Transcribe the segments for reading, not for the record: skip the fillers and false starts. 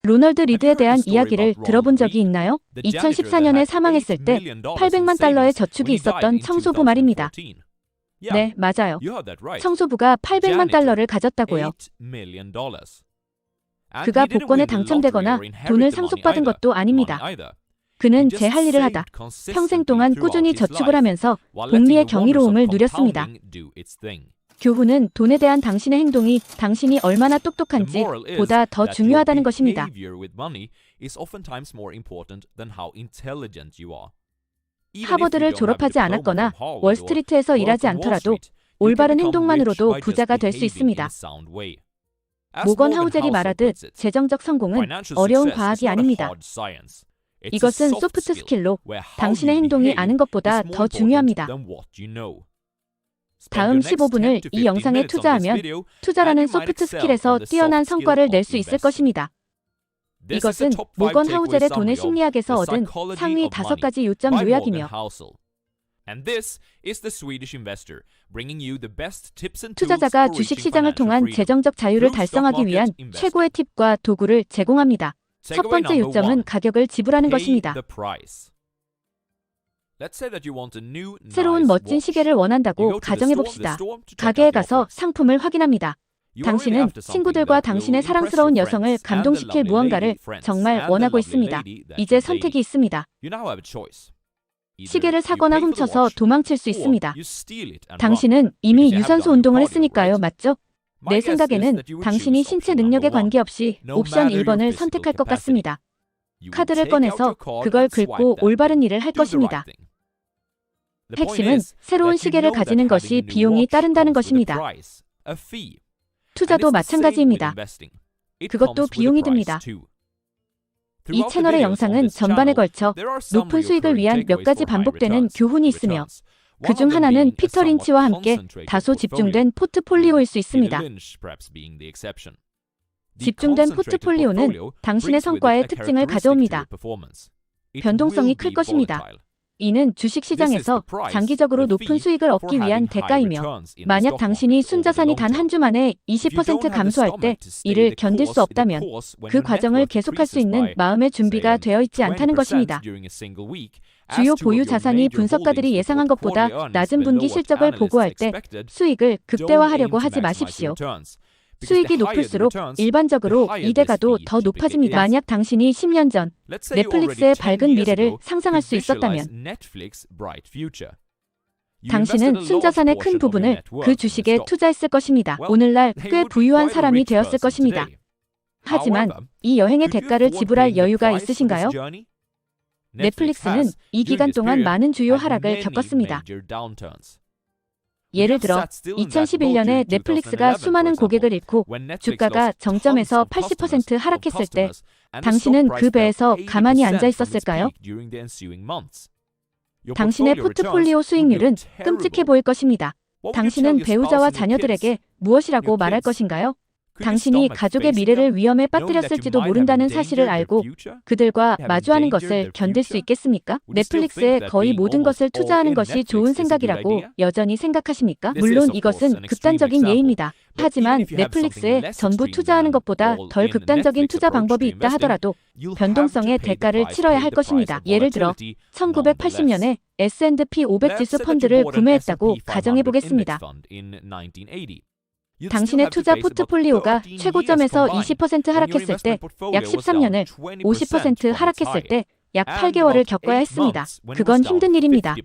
로널드 리드에 대한 이야기를 들어본 적이 있나요? 2014년에 사망했을 때 800만 달러의 저축이 있었던 청소부 말입니다. 네, 맞아요. 청소부가 800만 달러를 가졌다고요. 그가 복권에 당첨되거나 돈을 상속받은 것도 아닙니다. 그는 제 할 일을 하다 평생 동안 꾸준히 저축을 하면서 복리의 경이로움을 누렸습니다. 교훈은 돈에 대한 당신의 행동이 당신이 얼마나 똑똑한지 보다 더 중요하다는 것입니다. 하버드를 졸업하지 않았거나 월스트리트에서 일하지 않더라도 올바른 행동만으로도 부자가 될 수 있습니다. 모건 하우젤이 말하듯 재정적 성공은 어려운 과학이 아닙니다. 이것은 소프트 스킬로 당신의 행동이 아는 것보다 더 중요합니다. 다음 15분을 이 영상에 투자하면 투자라는 소프트 스킬에서 뛰어난 성과를 낼 수 있을 것입니다. 이것은 모건 하우젤의 돈의 심리학에서 얻은 상위 5가지 요점 요약이며 투자자가 주식시장을 통한 재정적 자유를 달성하기 위한 최고의 팁과 도구를 제공합니다. 첫 번째 요점은 가격을 지불하는 것입니다. 새로운 멋진 시계를 원한다고 가정해봅시다. 가게에 가서 상품을 확인합니다. 당신은 친구들과 당신의 사랑스러운 여성을 감동시킬 무언가를 정말 원하고 있습니다. 이제 선택이 있습니다. 시계를 사거나 훔쳐서 도망칠 수 있습니다. 당신은 이미 유산소 운동을 했으니까요, 맞죠? 내 생각에는 당신이 신체 능력에 관계없이 옵션 1번을 선택할 것 같습니다. 카드를 꺼내서 그걸 긁고 올바른 일을 할 것입니다. 핵심은 새로운 시계를 가지는 것이 비용이 따른다는 것입니다. 투자도 마찬가지입니다. 그것도 비용이 듭니다. 이 채널의 영상은 전반에 걸쳐 높은 수익을 위한 몇 가지 반복되는 교훈이 있으며 그중 하나는 피터 린치와 함께 다소 집중된 포트폴리오일 수 있습니다. 집중된 포트폴리오는 당신의 성과의 특징을 가져옵니다. 변동성이 클 것입니다. 이는 주식시장에서 장기적으로 높은 수익을 얻기 위한 대가이며 만약 당신이 순자산이 단 한 주 만에 20% 감소할 때 이를 견딜 수 없다면 그 과정을 계속할 수 있는 마음의 준비가 되어 있지 않다는 것입니다. 주요 보유 자산이 분석가들이 예상한 것보다 낮은 분기 실적을 보고할 때 수익을 극대화하려고 하지 마십시오. 수익이 높을수록 일반적으로 이대가도 더 높아집니다. 만약 당신이 10년 전 넷플릭스의 밝은 미래를 상상할 수 있었다면 당신은 순자산의 큰 부분을 그 주식에 투자했을 것입니다. 오늘날 꽤 부유한 사람이 되었을 것입니다. 하지만 이 여행의 대가를 지불할 여유가 있으신가요? 넷플릭스는 이 기간 동안 많은 주요 하락을 겪었습니다. 예를 들어 2011년에 넷플릭스가 수많은 고객을 잃고 주가가 정점에서 80% 하락했을 때 당신은 그 배에서 가만히 앉아 있었을까요? 당신의 포트폴리오 수익률은 끔찍해 보일 것입니다. 당신은 배우자와 자녀들에게 무엇이라고 말할 것인가요? 당신이 가족의 미래를 위험에 빠뜨렸을지도 모른다는 사실을 알고 그들과 마주하는 것을 견딜 수 있겠습니까? 넷플릭스에 거의 모든 것을 투자하는 것이 좋은 생각이라고 여전히 생각하십니까? 물론 이것은 극단적인 예입니다. 하지만 넷플릭스에 전부 투자하는 것보다 덜 극단적인 투자 방법이 있다 하더라도 변동성의 대가를 치러야 할 것입니다. 예를 들어 1980년에 S&P 500 지수 펀드를 구매했다고 가정해보겠습니다. 당신의 투자 포트폴리오가 최고점에서 20% 하락했을 때 약 13년을 50% 하락했을 때 약 8개월을 겪어야 했습니다. 그건 힘든 일입니다.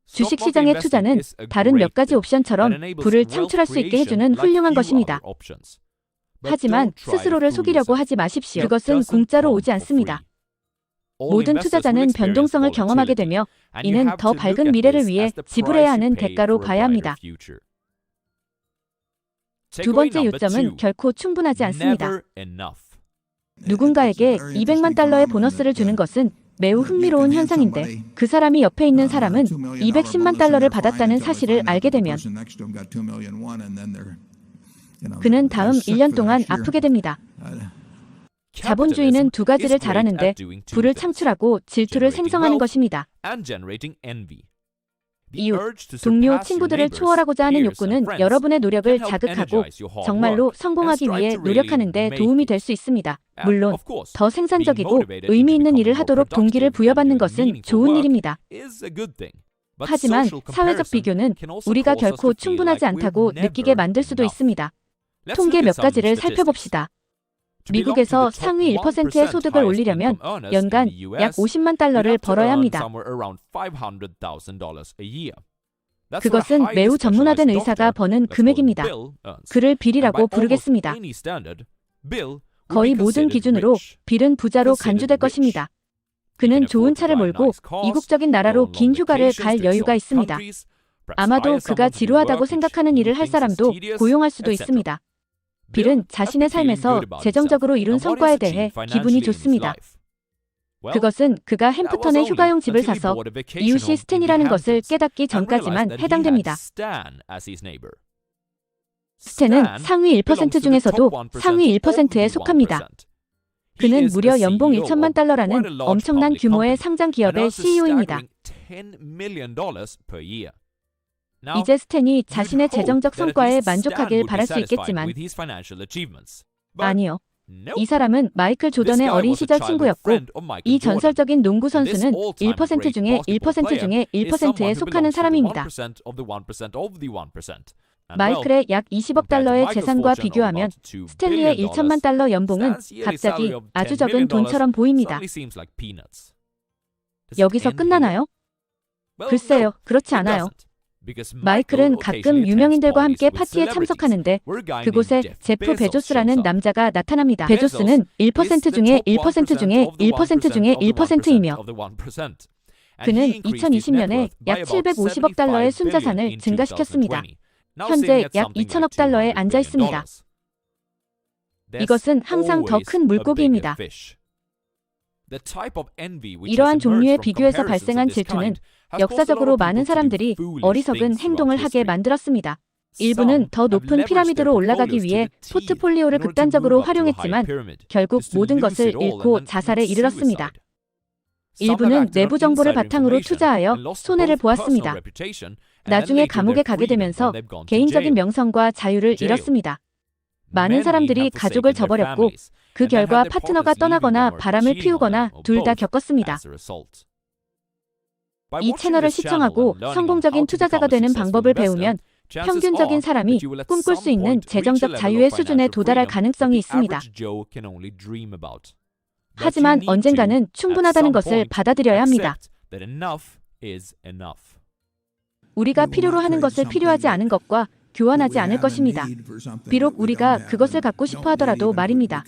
주식시장의 투자는 다른 몇 가지 옵션처럼 부를 창출할 수 있게 해주는 훌륭한 것입니다. 하지만 스스로를 속이려고 하지 마십시오. 그것은 공짜로 오지 않습니다. 모든 투자자는 변동성을 경험하게 되며 이는 더 밝은 미래를 위해 지불해야 하는 대가로 봐야 합니다. 두 번째 요점은 결코 충분하지 않습니다. 누군가에게 200만 달러의 보너스를 주는 것은 매우 흥미로운 현상인데 그 사람이 옆에 있는 사람은 210만 달러를 받았다는 사실을 알게 되면 그는 다음 1년 동안 아프게 됩니다. 자본주의는 두 가지를 잘하는데 부를 창출하고 질투를 생성하는 것입니다. 이웃, 동료, 친구들을 초월하고자 하는 욕구는 여러분의 노력을 자극하고 정말로 성공하기 위해 노력하는 데 도움이 될 수 있습니다. 물론 더 생산적이고 의미 있는 일을 하도록 동기를 부여받는 것은 좋은 일입니다. 하지만 사회적 비교는 우리가 결코 충분하지 않다고 느끼게 만들 수도 있습니다. 통계 몇 가지를 살펴봅시다. 미국에서 상위 1%의 소득을 올리려면 연간 약 50만 달러를 벌어야 합니다. 그것은 매우 전문화된 의사가 버는 금액입니다. 그를 빌이라고 부르겠습니다. 거의 모든 기준으로 빌은 부자로 간주될 것입니다. 그는 좋은 차를 몰고 이국적인 나라로 긴 휴가를 갈 여유가 있습니다. 아마도 그가 지루하다고 생각하는 일을 할 사람도 고용할 수도 있습니다. 빌은 자신의 삶에서 재정적으로 이룬 성과에 대해 기분이 좋습니다. 그것은 그가 햄프턴에 휴가용 집을 사서 이웃이 스탠이라는 것을 깨닫기 전까지만 해당됩니다. 스탠은 상위 1% 중에서도 상위 1%에 속합니다. 그는 무려 연봉 1천만 달러라는 엄청난 규모의 상장 기업의 CEO입니다. 이제 스탠이 자신의 재정적 성과에 만족하길 바랄 수 있겠지만 아니요. 이 사람은 마이클 조던의 어린 시절 친구였고 이 전설적인 농구 선수는 1% 중에 1% 중에 1%에 속하는 사람입니다. 마이클의 약 20억 달러의 재산과 비교하면 스탠리의 1천만 달러 연봉은 갑자기 아주 적은 돈처럼 보입니다. 여기서 끝나나요? 글쎄요, 그렇지 않아요. 마이클은 가끔 유명인들과 함께 파티에 참석하는데 그곳에 제프 베조스라는 남자가 나타납니다. 베조스는 1% 중에 1% 중에 1% 중에 1%이며 그는 2020년에 약 750억 달러의 순자산을 증가시켰습니다. 현재 약 2천억 달러에 앉아 있습니다. 이것은 항상 더 큰 물고기입니다. 이러한 종류의 비교에서 발생한 질투는 역사적으로 많은 사람들이 어리석은 행동을 하게 만들었습니다. 일부는 더 높은 피라미드로 올라가기 위해 포트폴리오를 극단적으로 활용했지만 결국 모든 것을 잃고 자살에 이르렀습니다. 일부는 내부 정보를 바탕으로 투자하여 손해를 보았습니다. 나중에 감옥에 가게 되면서 개인적인 명성과 자유를 잃었습니다. 많은 사람들이 가족을 저버렸고 그 결과 파트너가 떠나거나 바람을 피우거나 둘 다 겪었습니다. 이 채널을 시청하고 성공적인 투자자가 되는 방법을 배우면 평균적인 사람이 꿈꿀 수 있는 재정적 자유의 수준에 도달할 가능성이 있습니다. 하지만 언젠가는 충분하다는 것을 받아들여야 합니다. 우리가 필요로 하는 것을 필요하지 않은 것과 교환하지 않을 것입니다. 비록 우리가 그것을 갖고 싶어 하더라도 말입니다.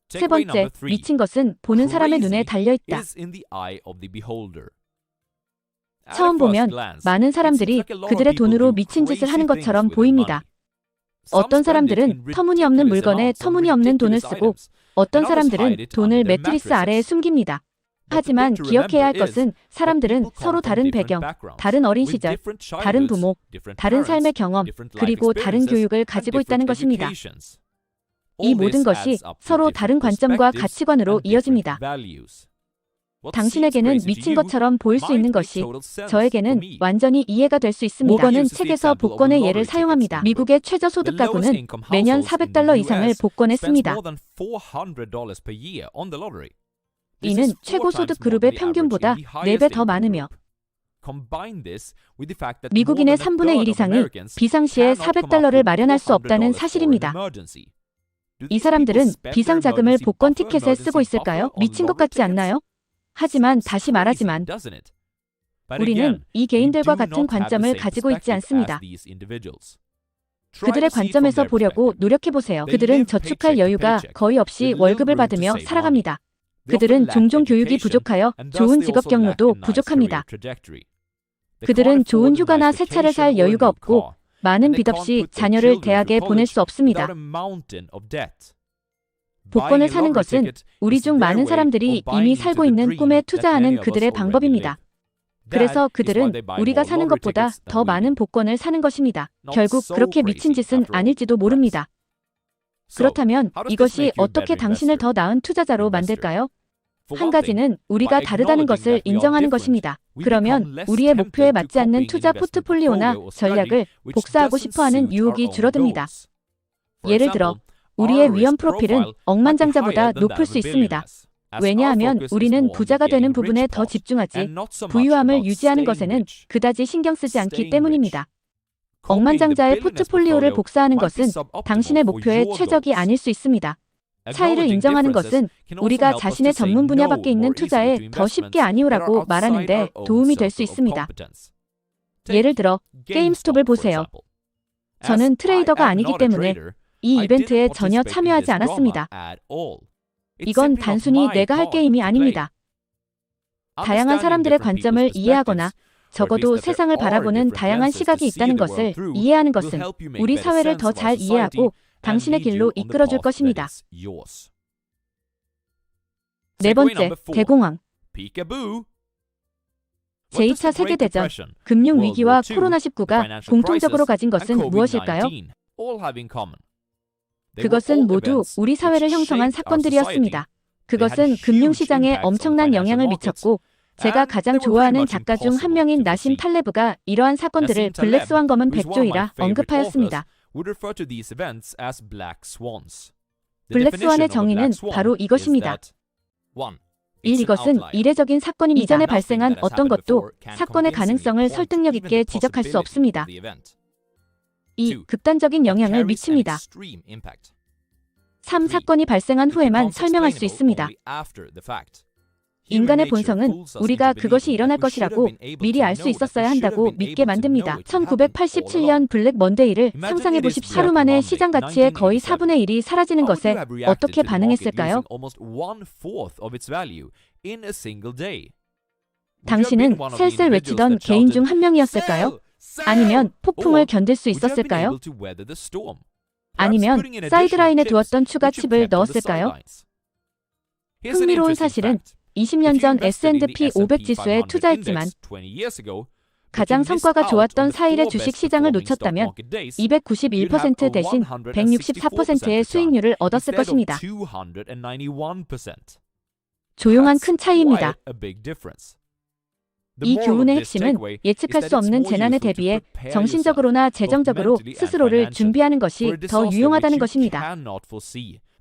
세 번째, 미친 것은 보는 사람의 눈에 달려있다. 처음 보면 많은 사람들이 그들의 돈으로 미친 짓을 하는 것처럼 보입니다. 어떤 사람들은 터무니없는 물건에 터무니없는 돈을 쓰고 어떤 사람들은 돈을 매트리스 아래에 숨깁니다. 하지만 기억해야 할 것은 사람들은 서로 다른 배경, 다른 어린 시절, 다른 부모, 다른 삶의 경험, 그리고 다른 교육을 가지고 있다는 것입니다. 이 모든 것이 서로 다른 관점과 가치관으로 이어집니다. 당신에게는 미친 것처럼 보일 수 있는 것이 저에게는 완전히 이해가 될 수 있습니다. 모건은 책에서 복권의 예를 사용합니다. 미국의 최저소득 가구는 매년 400달러 이상을 복권했습니다. 이는 최고소득 그룹의 평균보다 4배 더 많으며 미국인의 3분의 1 이상이 비상시에 400달러를 마련할 수 없다는 사실입니다. 이 사람들은 비상자금을 복권 티켓에 쓰고 있을까요? 미친 것 같지 않나요? 하지만 다시 말하지만 우리는 이 개인들과 같은 관점을 가지고 있지 않습니다. 그들의 관점에서 보려고 노력해보세요. 그들은 저축할 여유가 거의 없이 월급을 받으며 살아갑니다. 그들은 종종 교육이 부족하여 좋은 직업 경로도 부족합니다. 그들은 좋은 휴가나 새 차를 살 여유가 없고 많은 빚 없이 자녀를 대학에 보낼 수 없습니다. 복권을 사는 것은 우리 중 많은 사람들이 이미 살고 있는 꿈에 투자하는 그들의 방법입니다. 그래서 그들은 우리가 사는 것보다 더 많은 복권을 사는 것입니다. 결국 그렇게 미친 짓은 아닐지도 모릅니다. 그렇다면 이것이 어떻게 당신을 더 나은 투자자로 만들까요? 한 가지는 우리가 다르다는 것을 인정하는 것입니다. 그러면 우리의 목표에 맞지 않는 투자 포트폴리오나 전략을 복사하고 싶어하는 유혹이 줄어듭니다. 예를 들어 우리의 위험 프로필은 억만장자보다 높을 수 있습니다. 왜냐하면 우리는 부자가 되는 부분에 더 집중하지 부유함을 유지하는 것에는 그다지 신경 쓰지 않기 때문입니다. 억만장자의 포트폴리오를 복사하는 것은 당신의 목표에 최적이 아닐 수 있습니다. 차이를 인정하는 것은 우리가 자신의 전문 분야 밖에 있는 투자에 더 쉽게 아니오라고 말하는 데 도움이 될 수 있습니다. 예를 들어 게임스톱을 보세요. 저는 트레이더가 아니기 때문에 이 이벤트에 전혀 참여하지 않았습니다. 이건 단순히 내가 할 게임이 아닙니다. 다양한 사람들의 관점을 이해하거나 적어도 세상을 바라보는 다양한 시각이 있다는 것을 이해하는 것은 우리 사회를 더 잘 이해하고 당신의 길로 이끌어줄 것입니다. 네 번째, 대공황. 제2차 세계대전, 금융위기와 코로나19가 공통적으로 가진 것은 무엇일까요? 그것은 모두 우리 사회를 형성한 사건들이었습니다. 그것은 금융시장에 엄청난 영향을 미쳤고 제가 가장 좋아하는 작가 중 한 명인 나심 탈레브가 이러한 사건들을 블랙스완 검은 백조이라 언급하였습니다. 블랙스완의 정의는 바로 이것입니다. 1. 이것은 이례적인 사건입니다. 이전에 발생한 어떤 것도 사건의 가능성을 설득력 있게 지적할 수 없습니다. 2. 극단적인 영향을 미칩니다. 3. 사건이 발생한 후에만 설명할 수 있습니다. 인간의 본성은 우리가 그것이 일어날 것이라고 미리 알 수 있었어야 한다고 믿게 만듭니다. 1987년 블랙 먼데이를 상상해 보십시오. 하루 만에 시장 가치의 거의 4분의 1이 사라지는 것에 어떻게 반응했을까요? 당신은 셀셀 외치던 개인 중 한 명이었을까요? 아니면 폭풍을 견딜 수 있었을까요? 아니면 사이드라인에 두었던 추가 칩을 넣었을까요? 흥미로운 사실은 20년 전 S&P 500 지수에 투자했지만 가장 성과가 좋았던 4일의 주식 시장을 놓쳤다면 291% 대신 164%의 수익률을 얻었을 것입니다. 조용한 큰 차이입니다. 이 교훈의 핵심은 예측할 수 없는 재난에 대비해 정신적으로나 재정적으로 스스로를 준비하는 것이 더 유용하다는 것입니다.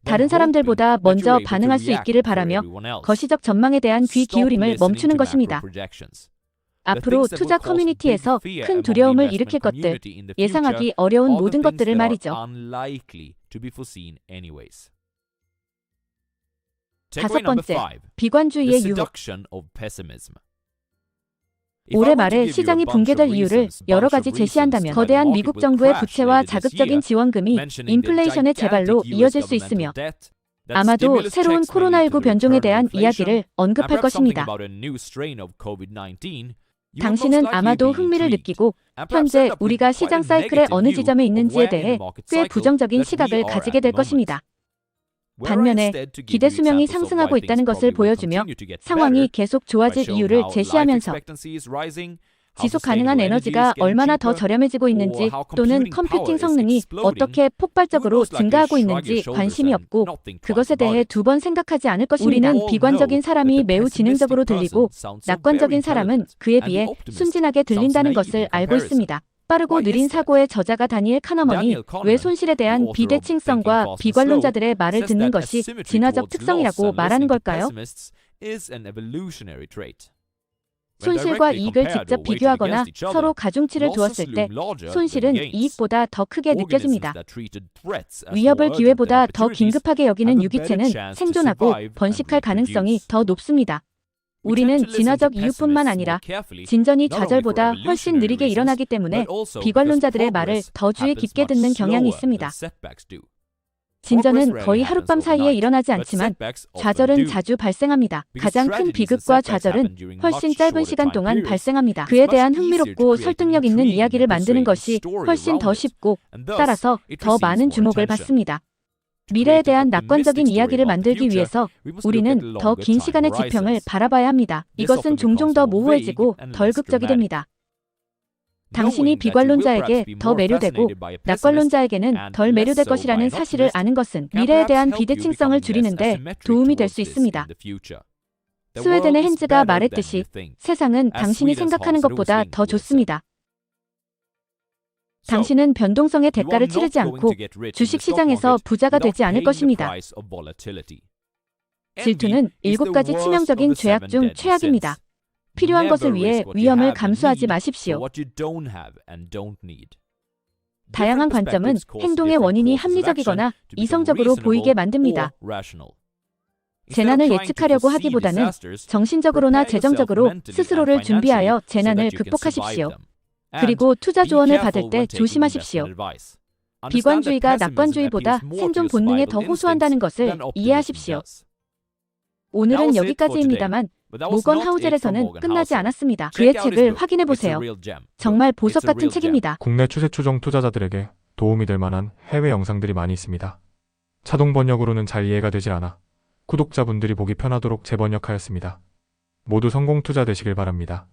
다른 사람들보다 먼저 반응할 수 있기를 바라며 거시적 전망에 대한 귀 기울임을 멈추는 것입니다. 앞으로 투자 커뮤니티에서 큰 두려움을 일으킬 것들, 예상하기 어려운 모든 것들을 말이죠. 5번째, 비관주의의 유혹. 올해 말에 시장이 붕괴될 이유를 여러 가지 제시한다면 거대한 미국 정부의 부채와 자극적인 지원금이 인플레이션의 재발로 이어질 수 있으며 아마도 새로운 코로나19 변종에 대한 이야기를 언급할 것입니다. 당신은 아마도 흥미를 느끼고 현재 우리가 시장 사이클의 어느 지점에 있는지에 대해 꽤 부정적인 시각을 가지게 될 것입니다. 반면에 기대 수명이 상승하고 있다는 것을 보여주며 상황이 계속 좋아질 이유를 제시하면서 지속 가능한 에너지가 얼마나 더 저렴해지고 있는지 또는 컴퓨팅 성능이 어떻게 폭발적으로 증가하고 있는지 관심이 없고 그것에 대해 두 번 생각하지 않을 것입니다. 우리는 비관적인 사람이 매우 지능적으로 들리고 낙관적인 사람은 그에 비해 순진하게 들린다는 것을 알고 있습니다. 빠르고 느린 사고의 저자가 다니엘 카너먼이 왜 손실에 대한 비대칭성과 비관론자들의 말을 듣는 것이 진화적 특성이라고 말하는 걸까요? 손실과 이익을 직접 비교하거나 서로 가중치를 두었을 때 손실은 이익보다 더 크게 느껴집니다. 위협을 기회보다 더 긴급하게 여기는 유기체는 생존하고 번식할 가능성이 더 높습니다. 우리는 진화적 이유뿐만 아니라 진전이 좌절보다 훨씬 느리게 일어나기 때문에 비관론자들의 말을 더 주의 깊게 듣는 경향이 있습니다. 진전은 거의 하룻밤 사이에 일어나지 않지만 좌절은 자주 발생합니다. 가장 큰 비극과 좌절은 훨씬 짧은 시간 동안 발생합니다. 그에 대한 흥미롭고 설득력 있는 이야기를 만드는 것이 훨씬 더 쉽고 따라서 더 많은 주목을 받습니다. 미래에 대한 낙관적인 이야기를 만들기 위해서 우리는 더 긴 시간의 지평을 바라봐야 합니다. 이것은 종종 더 모호해지고 덜 극적이 됩니다. 당신이 비관론자에게 더 매료되고 낙관론자에게는 덜 매료될 것이라는 사실을 아는 것은 미래에 대한 비대칭성을 줄이는 데 도움이 될 수 있습니다. 스웨덴의 헨즈가 말했듯이 세상은 당신이 생각하는 것보다 더 좋습니다. 당신은 변동성의 대가를 치르지 않고 주식시장에서 부자가 되지 않을 것입니다. 질투는 7가지 치명적인 죄악 중 최악입니다. 필요한 것을 위해 위험을 감수하지 마십시오. 다양한 관점은 행동의 원인이 합리적이거나 이성적으로 보이게 만듭니다. 재난을 예측하려고 하기보다는 정신적으로나 재정적으로 스스로를 준비하여 재난을 극복하십시오. 그리고 투자 조언을 받을 때 조심하십시오. 비관주의가 낙관주의보다 생존 본능에 더 호소한다는 것을 이해하십시오. 오늘은 여기까지입니다만 모건 하우젤에서는 끝나지 않았습니다. 그의 책을 확인해보세요. 정말 보석 같은 책입니다. 국내 추세 추종 투자자들에게 도움이 될 만한 해외 영상들이 많이 있습니다. 자동 번역으로는 잘 이해가 되질 않아 구독자분들이 보기 편하도록 재번역하였습니다. 모두 성공 투자 되시길 바랍니다.